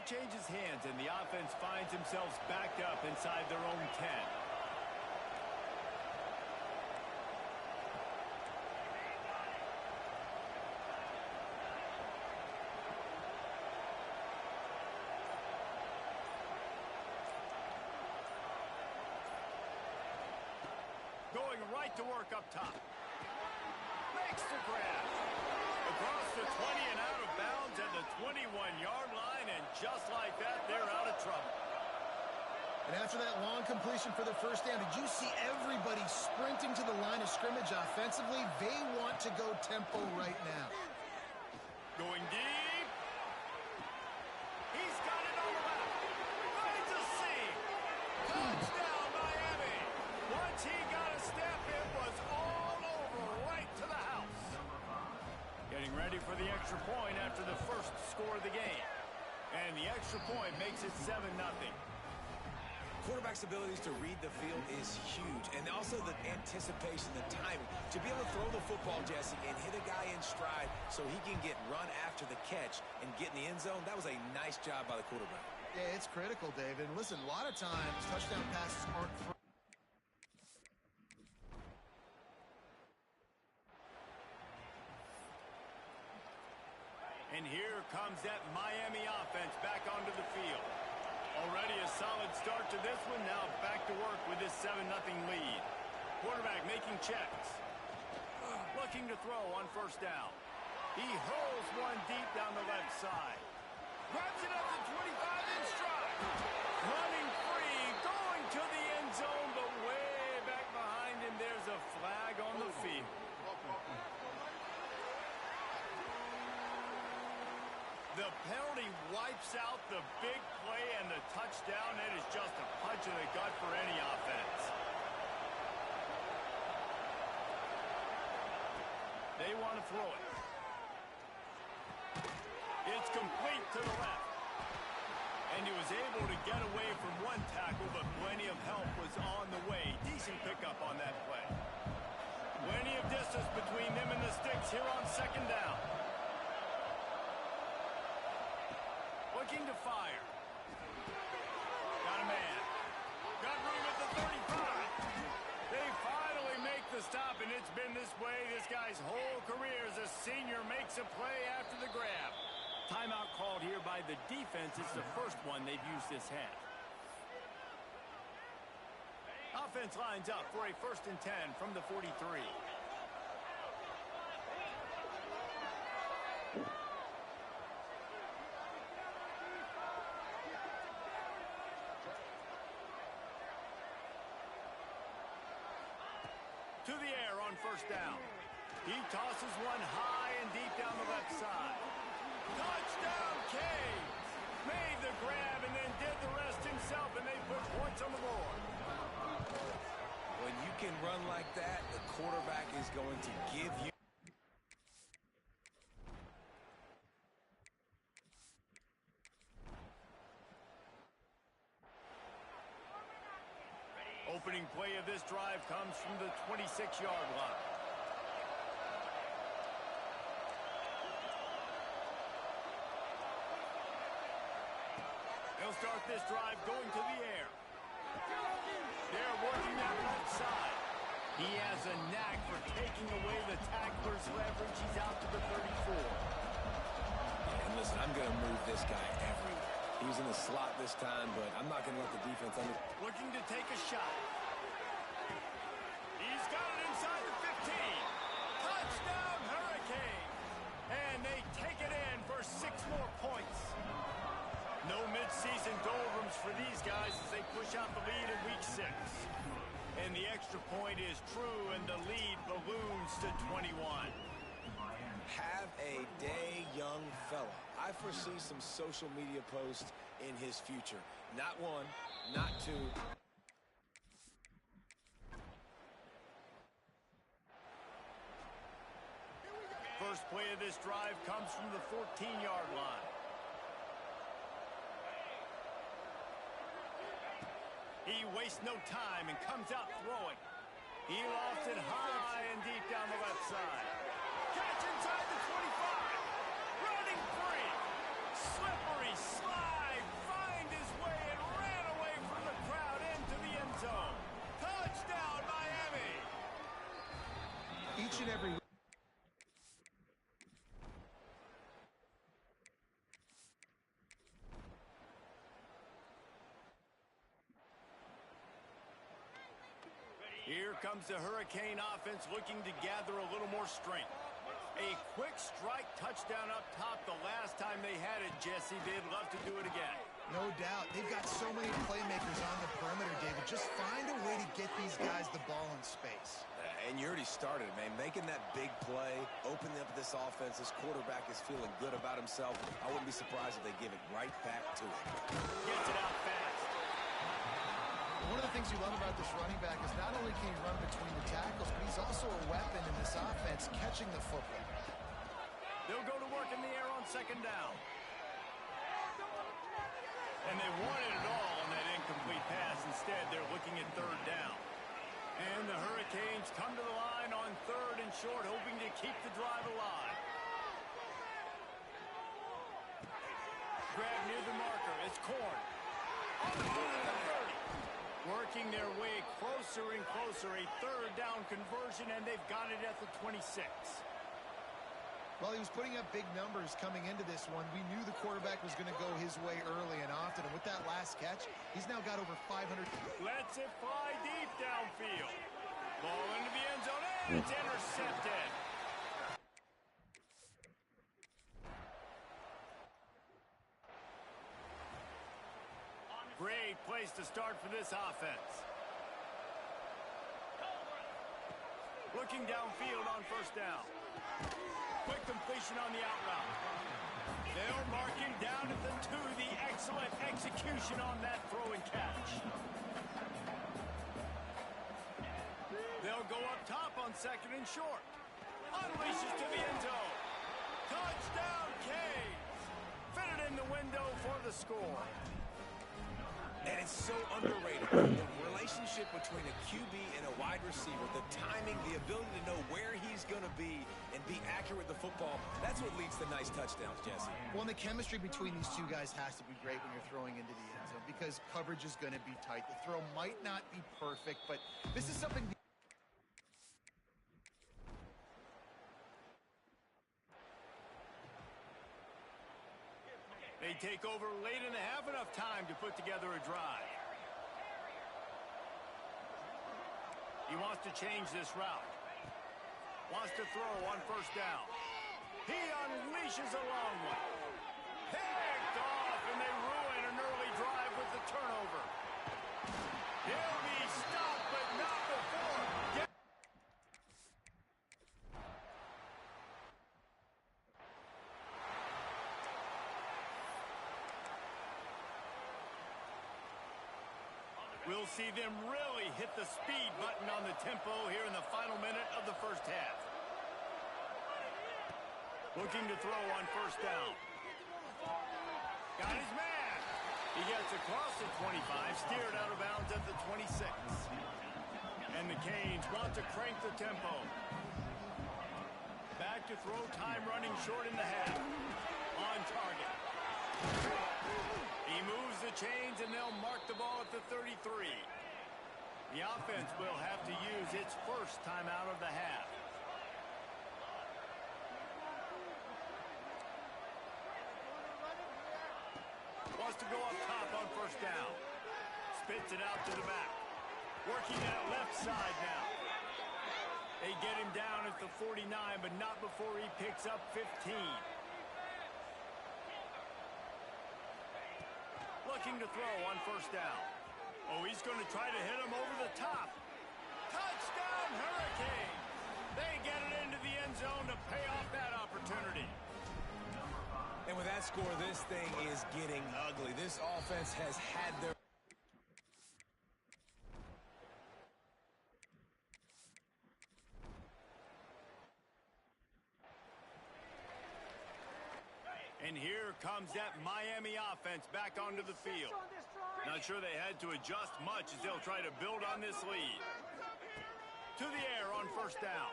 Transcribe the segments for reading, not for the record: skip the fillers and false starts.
changes hands, and the offense finds themselves backed up inside their own 10. Going right to work up top. Makes the grab. Across the 20 and out of bounds at the 21-yard line, and just like that, they're out of trouble. And after that long completion for the first down, did you see everybody sprinting to the line of scrimmage offensively? They want to go tempo right now. Going deep. He's got it on the left. Finds a seam. Touchdown, Miami. Once he got a step, it was all over right to the house. Getting ready for the extra point after the first score of the game. And the extra point makes it 7-0. Quarterback's abilities to read the field is huge, and also the anticipation, the timing. To be able to throw the football, Jesse, and hit a guy in stride so he can get run after the catch and get in the end zone, that was a nice job by the quarterback. Yeah, it's critical, David. And listen, a lot of times touchdown passes aren't free. And here comes that Miami offense back onto the field. Already a solid start to this one. Now back to work with this 7-0 lead. Quarterback making checks. Looking to throw on first down. He hurls one deep down the left side. Grabs it up to 25 in stride. Running free, going to the end zone, but way back behind him, there's a flag on the field. The penalty wipes out the big play and the touchdown. It is just a punch in the gut for any offense. They want to throw it. It's complete to the left. And he was able to get away from one tackle, but plenty of help was on the way. Decent pickup on that play. Plenty of distance between them and the sticks here on second down. Looking to fire. Got a man. Got room at the 35. They finally make the stop, and it's been this way this guy's whole career as a senior makes a play after the grab. Timeout called here by the defense. It's the first one they've used this half. Offense lines up for a 1st and 10 from the 43. To the air on first down. He tosses one high and deep down the left side. Touchdown, Canes! Made the grab and then did the rest himself, and they put points on the board. When you can run like that, the quarterback is going to give you. Opening play of this drive comes from the 26-yard line. He'll start this drive going to the air. They're working that left side. He has a knack for taking away the tackler's leverage. He's out to the 34. And listen, I'm going to move this guy everywhere. He was in the slot this time, but I'm not going to let the defense under. Looking to take a shot. He's got it inside the 15. Touchdown, Hurricane. And they take it in for 6 more points. No mid-season doldrums for these guys as they push out the lead in week 6. And the extra point is true, and the lead balloons to 21. Have a day, young fella. I foresee some social media posts in his future. Not 1, not 2. First play of this drive comes from the 14-yard line. He wastes no time and comes out throwing. He lofts it high and deep down the left side. Catch inside the 25. Running free. Slippery slide Each and every Here comes the Hurricane offense looking to gather a little more strength. A quick strike touchdown up top the last time they had it, Jesse. They'd love to do it again. No doubt. They've got so many playmakers on the perimeter, David. Just find a way to get these guys the ball in space. And you already started, man. Making that big play, opening up this offense. This quarterback is feeling good about himself. I wouldn't be surprised if they give it right back to him. Gets it out fast. One of the things you love about this running back is not only can he run between the tackles, but he's also a weapon in this offense, catching the football. They'll go to work in the air on second down. And they wanted it all on that incomplete pass. Instead, they're looking at third down. And the Hurricanes come to the line on third and short, hoping to keep the drive alive. Grab near the marker. It's Corn. On the move to the 30. Working their way closer and closer. A third down conversion, and they've got it at the 26. Well, he was putting up big numbers coming into this one. We knew the quarterback was going to go his way early and often. And with that last catch, he's now got over 500. Lets it fly deep downfield. Ball into the end zone, and it's intercepted. Great place to start for this offense. Looking downfield on first down. Quick completion on the out route. They'll mark him down at the 2. The excellent execution on that throw and catch. They'll go up top on second and short. Unleashes to the end zone. Touchdown, Canes. Fitted in the window for the score. And it's so underrated. The relationship between a QB and a wide receiver, the timing, the ability to know where he's going to be and be accurate with the football, that's what leads to nice touchdowns, Jesse. Well, and the chemistry between these two guys has to be great when you're throwing into the end zone because coverage is going to be tight. The throw might not be perfect, but this is something... They take over late and they have enough time to put together a drive. He wants to change this route. Wants to throw on first down. He unleashes a long one. Picked off, and they ruin an early drive with the turnover. He'll be stopped, but not before. We'll see them really hit the speed button on the tempo here in the final minute of the first half. Looking to throw on first down. Got his man. He gets across the 25, steered out of bounds at the 26. And the Canes want to crank the tempo. Back to throw, time running short in the half. On target. He moves the chains, and they'll mark the ball at the 33. The offense will have to use its first time out of the half. Wants to go up top on first down. Spits it out to the back. Working that left side now. They get him down at the 49, but not before he picks up 15. Looking to throw on first down. Oh, he's going to try to hit him over the top. Touchdown, Hurricane! They get it into the end zone to pay off that opportunity. And with that score, this thing is getting ugly. This offense has had their... And here comes that Miami offense back onto the field. Not sure they had to adjust much as they'll try to build on this lead. To the air on first down.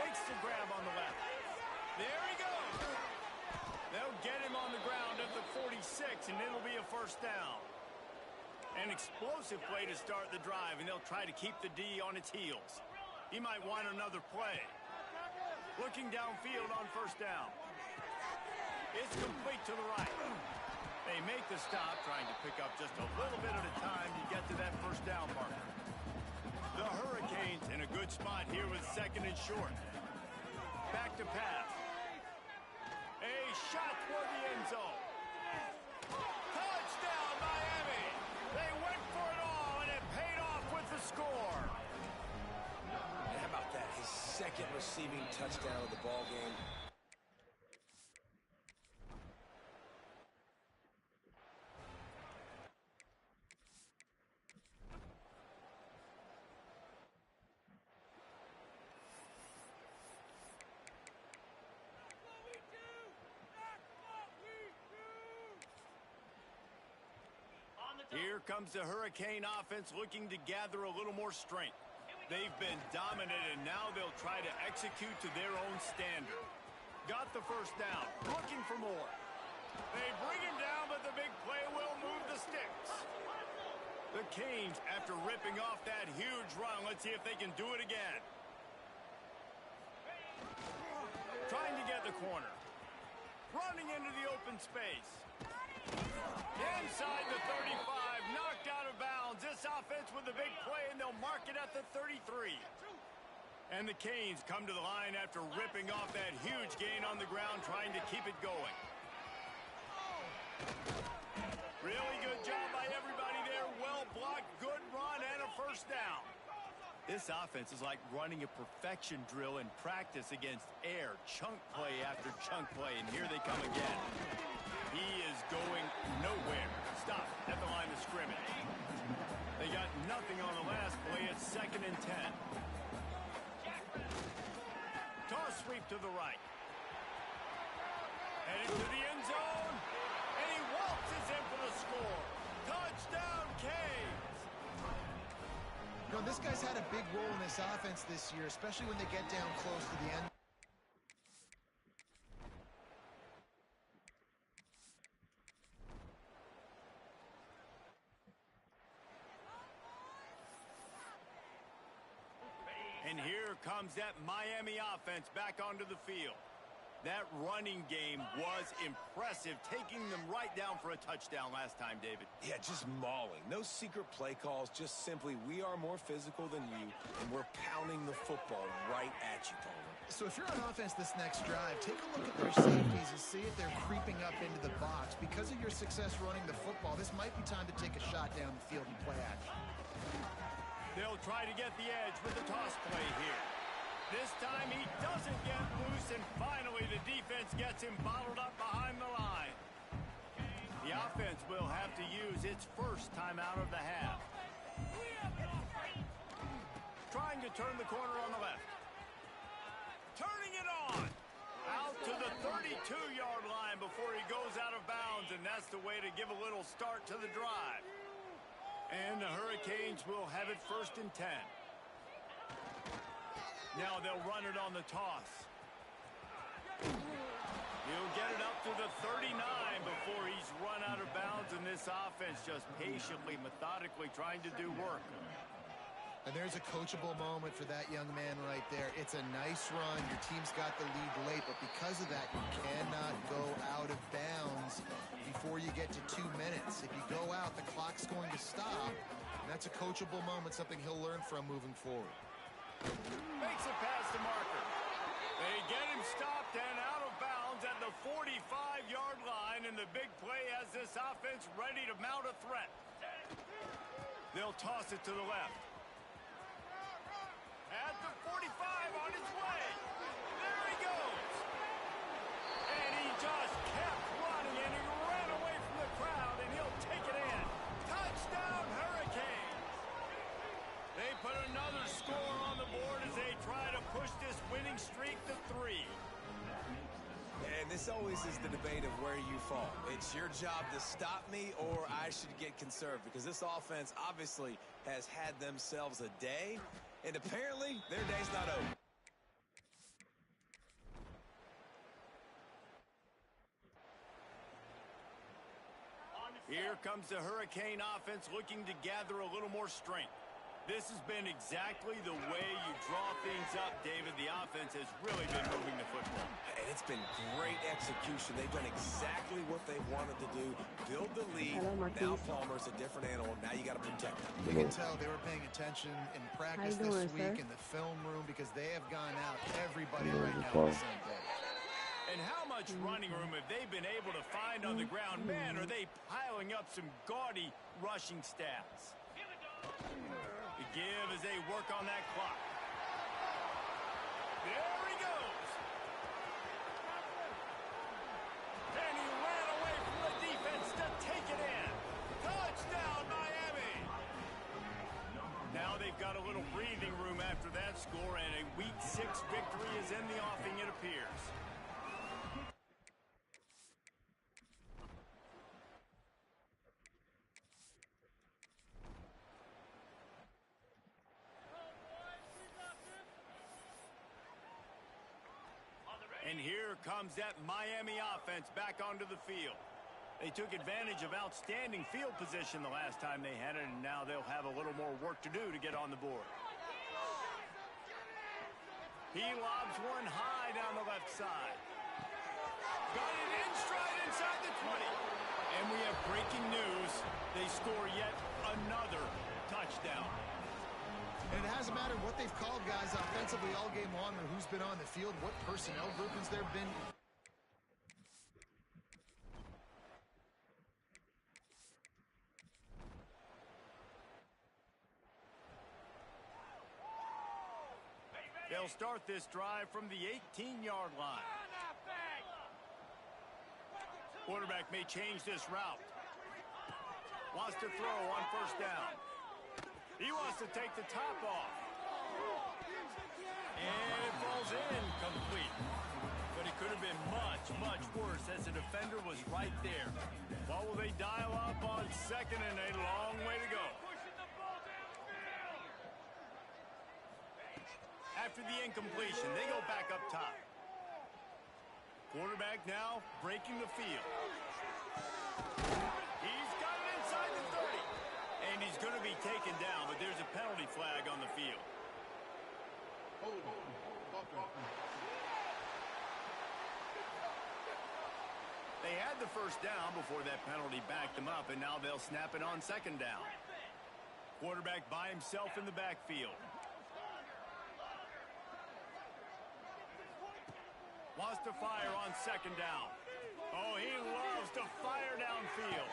Makes the grab on the left. There he goes. They'll get him on the ground at the 46, and it'll be a first down. An explosive play to start the drive, and they'll try to keep the D on its heels. He might want another play. Looking downfield on first down. It's complete to the right. They make the stop, trying to pick up just a little bit at a time to get to that first down marker. The Hurricanes in a good spot here with second and short. Back to pass. A shot toward the end zone. Touchdown, Miami! They went for it all, and it paid off with the score. And how about that? His second receiving touchdown of the ball game. Here comes the Hurricane offense looking to gather a little more strength. They've been dominant, and now they'll try to execute to their own standard. Got the first down, looking for more. They bring him down, but the big play will move the sticks. The Canes, after ripping off that huge run, let's see if they can do it again. Trying to get the corner. Running into the open space. Inside the 35, knocked out of bounds. This offense with the big play, and they'll mark it at the 33. And the Canes come to the line after ripping off that huge gain on the ground, trying to keep it going. Really good job by everybody there. Well blocked, good run, and a first down. This offense is like running a perfection drill in practice against air. Chunk play after chunk play, and here they come again. He is going nowhere. Stop at the line of scrimmage. They got nothing on the last play. It's 2nd and 10. Toss sweep to the right. Heading to the end zone. And he waltzes in for the score. Touchdown, Canes. You know, this guy's had a big role in this offense this year, especially when they get down close to the end. And here comes that Miami offense back onto the field. That running game was impressive, taking them right down for a touchdown last time, David. Yeah, just mauling. No secret play calls, just simply we are more physical than you, and we're pounding the football right at you, Palmer. So if you're on offense this next drive, take a look at their safeties and see if they're creeping up into the box. Because of your success running the football, this might be time to take a shot down the field and play action. They'll try to get the edge with the toss play here. This time he doesn't get loose, and finally the defense gets him bottled up behind the line. The offense will have to use its first timeout of the half. Trying to turn the corner on the left. Turning it on. Out to the 32-yard line before he goes out of bounds, and that's the way to give a little start to the drive. And the Hurricanes will have it 1st and 10. Now they'll run it on the toss. He'll get it up to the 39 before he's run out of bounds, and this offense just patiently, methodically trying to do work. And there's a coachable moment for that young man right there. It's a nice run. Your team's got the lead late, but because of that, you cannot go out of bounds before you get to 2 minutes. If you go out, the clock's going to stop. And that's a coachable moment, something he'll learn from moving forward. Makes a pass to Marker. They get him stopped and out of bounds at the 45-yard line, and the big play has this offense ready to mount a threat. They'll toss it to the left. At the 45, on his way. There he goes. And he just kept running, and he ran away from the crowd, and he'll take it in. Touchdown, Hurricanes. They put another score on the board as they try to push this winning streak to 3. And this always is the debate of where you fall. It's your job to stop me, or I should get conserved, because this offense obviously has had themselves a day, and apparently their day's not over. Here comes the Hurricane offense looking to gather a little more strength. This has been exactly the way you draw things up, David. The offense has really been moving the football. And it's been great execution. They've done exactly what they wanted to do. Build the lead. Now Palmer's a different animal. Now you got to protect him. You can tell they were paying attention in practice this week in the film room because they have gone out, everybody right now on the same page. And how much running room have they been able to find on the ground? Man, are they piling up some gaudy rushing stats. The give as they work on that clock. There he goes. And he ran away from the defense to take it in. Touchdown, Miami. Now they've got a little breathing room after that score, and a Week 6 victory is in the offing, it appears. And here comes that Miami offense back onto the field. They took advantage of outstanding field position the last time they had it, and now they'll have a little more work to do to get on the board. He lobs one high down the left side. Got it in stride inside the 20. And we have breaking news. They score yet another touchdown. And it hasn't mattered what they've called guys offensively all game long or who's been on the field, what personnel groupings there have been. They'll start this drive from the 18-yard line. Quarterback may change this route. Wants to throw on first down. He wants to take the top off. And it falls in complete. But it could have been much, much worse as the defender was right there. What will they dial up on second and a long way to go? After the incompletion, they go back up top. Quarterback now breaking the field. He's got it inside the 30. And he's going to be taken down, but there's a penalty flag on the field. They had the first down before that penalty backed them up, and now they'll snap it on second down. Quarterback by himself in the backfield. Wants to fire on second down. Oh, he loves to fire downfield.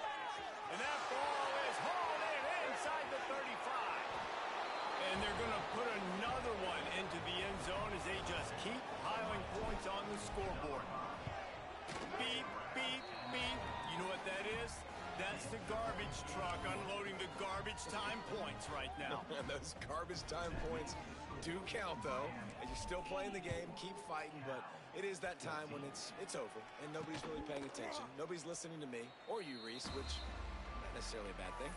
And that ball is hauled in inside the 35. And they're going to put another one into the end zone as they just keep piling points on the scoreboard. Beep, beep, beep. You know what that is? That's the garbage truck unloading the garbage time points right now. Those garbage time points do count, though. And you're still playing the game. Keep fighting, but it is that time when it's over, and nobody's really paying attention. Nobody's listening to me or you, Reese, which not necessarily a bad thing.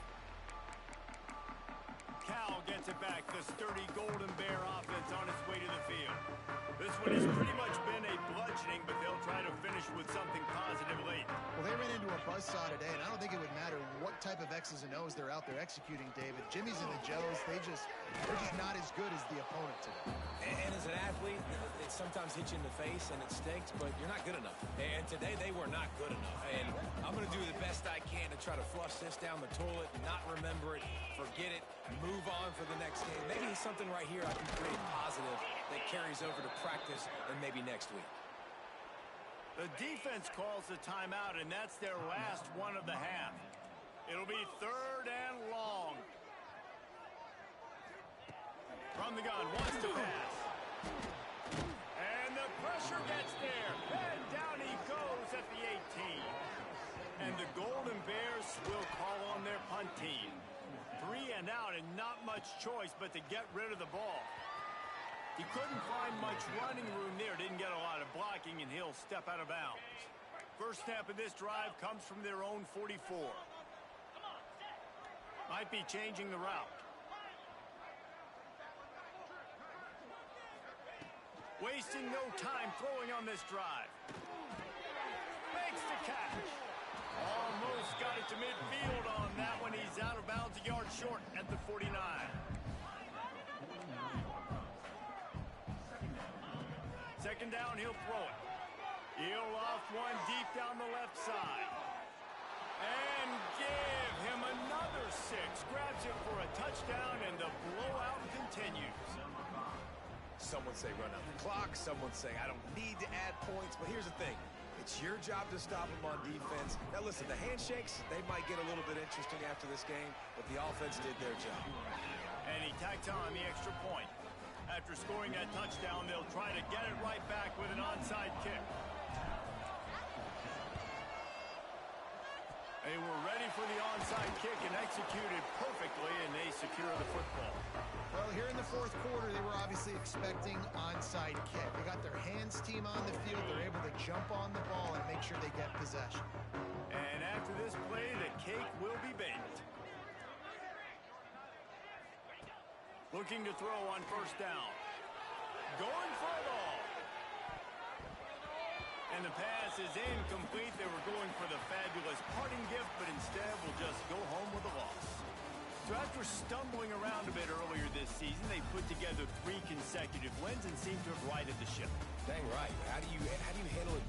Cal gets it back. The sturdy Golden Bear offense on its way to the field. This one has pretty much been a bludgeoning, but they'll try to finish with something positive late. Well, they ran into a buzzsaw today, and I don't think it would matter what type of X's and O's they're out there executing, David. Jimmy's and the Joes, they're just not as good as the opponent today. And as an athlete, it sometimes hits you in the face, and it stinks, but you're not good enough. And today, they were not good enough. And I'm going to do the best I can to try to flush this down the toilet, not remember it, forget it, move on for the next game. Maybe it's something right here I can create positive that carries over to practice and maybe next week. The defense calls the timeout, and that's their last one of the half. It'll be third and long. From the gun, wants to pass. And the pressure gets there. And down he goes at the 18. And the Golden Bears will call on their punt team. 3 and out, and not much choice but to get rid of the ball. He couldn't find much running room there, didn't get a lot of blocking, and he'll step out of bounds. First snap of this drive comes from their own 44. Might be changing the route. Wasting no time throwing on this drive. Makes the catch. Almost got it to midfield on that one. He's out of bounds a yard short at the 49. second down, he'll throw it. He'll off one deep down the left side. And give him another 6. Grabs it for a touchdown, and the blowout continues. Some would say run out the clock. Some would say I don't need to add points. But here's the thing. It's your job to stop them on defense. Now, listen, the handshakes, they might get a little bit interesting after this game, but the offense did their job. And he tacked on the extra point. After scoring that touchdown, they'll try to get it right back with an onside kick. They were ready for the onside kick and executed perfectly, and they secure the football. Well, here in the fourth quarter, they were obviously expecting onside kick. They got their hands team on the field. They're able to jump on the ball and make sure they get possession. And after this play, the cake will be baked. Looking to throw on first down. Going for it all. And the pass is incomplete. They were going for the fabulous parting gift, but instead will just go home with a loss. So after stumbling around a bit earlier this season, they put together 3 consecutive wins and seem to have righted the ship. Dang right. How do you handle it?